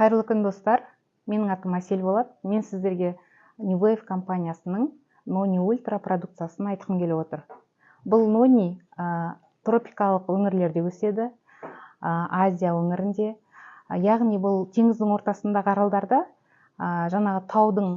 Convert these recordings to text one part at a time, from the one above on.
Қайырлы күн достар, менің атым Әсел болады. Мен сіздерге Newave компаниясының Noni Ultra продукциясын айтқым келіп отыр. Бұл Noni тропикалық өңірлерде өседі, Азия өңірінде, яғни бұл теңіздің ортасындағы аралдарда жаңағы таудың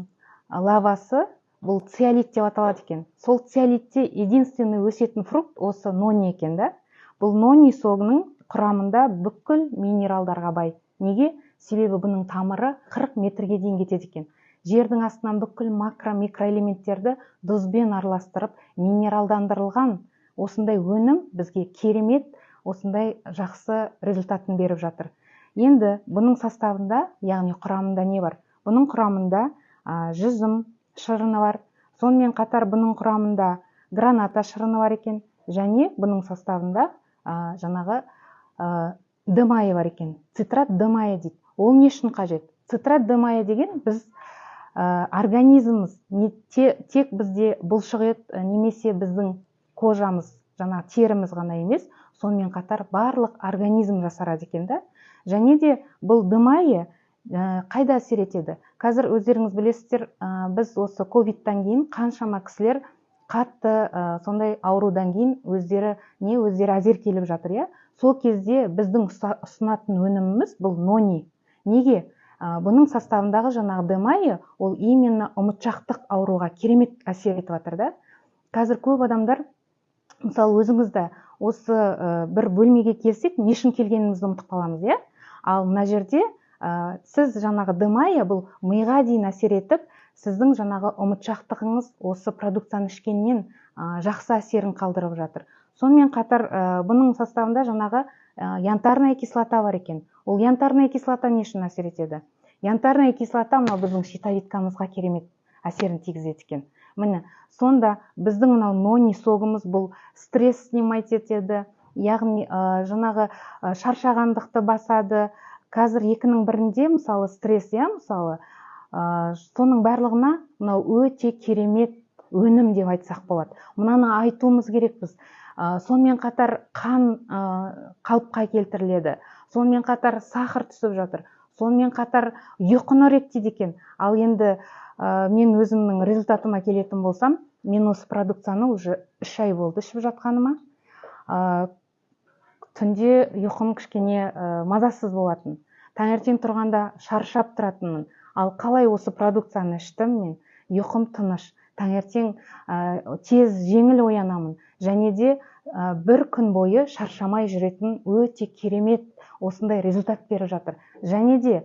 лавасы бұл циолит деп аталады екен. Сол циолитте единственный өсетін фрукт осы Noni екен да. Бұл Noni согының құрамында бүкіл минералдарға бай. Неге? Себебі бұның тамыры 40 метрге дейін кетеді екен. Жердің астынан бүкіл макро-микроэлементтерді тұзбен араластырып, минералдандырылған осындай өнім бізге керемет, осындай жақсы результатын беріп жатыр. Енді бұның составында, яғни құрамында не бар? Бұның құрамында жүзім шырыны бар. Сонымен қатар бұның құрамында граната шырыны бар екен. Және бұның составында жаңағы д майы бар екен. Цитрат д майы дейді. Ол не үшін қажет? Цитрат д майы деген біз организміміз тек бізде бұлшық ет немесе біздің кожамыз, жаңағы теріміз ғана емес, сонымен қатар барлық организм жасарады екен да. Және де бұл д майы қайда әсер етеді? Қазір өздеріңіз білесіздер, біз осы ковидтан кейін қаншама кісілер қатты сондай аурудан кейін өздері әзер келіп жатыр, иә? Сол кезде біздің ұсынатын өніміміз бұл Noni. Неге? Бұның составындағы жаңағы д майы ол именно ұмытшақтық ауруға керемет әсер етіп жатыр да. Қазір көп адамдар, мысалы өзіңізді осы бір бөлмеге келсек, не үшін келгенімізді ұмытып қаламыз, иә? Ал мына жерде сіз жаңағы д майы бұл миға дейін әсер етіп, сіздің жаңағы ұмытшақтығыңыз осы продукцияны ішкеннен жақсы әсерін қалдырып жатыр. Сонымен қатар бұның составында жаңағы янтарная кислота бар екен. Ол янтарная кислота не үшін әсер етеді? Янтарная кислота мынау біздің щитовидкамызға керемет әсерін тигізеді екен. Міне, сонда біздің мынау Noni согымыз бұл стресс снимать етеді, яғни жаңағы шаршағандықты басады. Қазір 2-1-де мысалы стресс, мысалы соның барлығына мынау өте керемет өнім деп айтсақ болады. Мынаны айтуымыз керек біз. Сонымен қатар қан қалыпқа келтіріледі. Сонымен қатар сахар түсіп жатыр. Сонымен қатар ұйқыны реттейді екен. Ал енді мен өзімнің результатыма келетін болсам, мен осы продукцияны уже 3 ай болды ішіп жатқаныма. Түнде ұйқым кішкене мазасыз болатын. Таңертең тұрғанда шаршап тұратынмын. Ал қалай осы продукцияны іштім мен? Ұйқым тыныш. Таңертең тез жеңіл оянамын. Және де бір күн бойы шаршамай жүретін өте керемет осындай результат беріп жатыр. Және де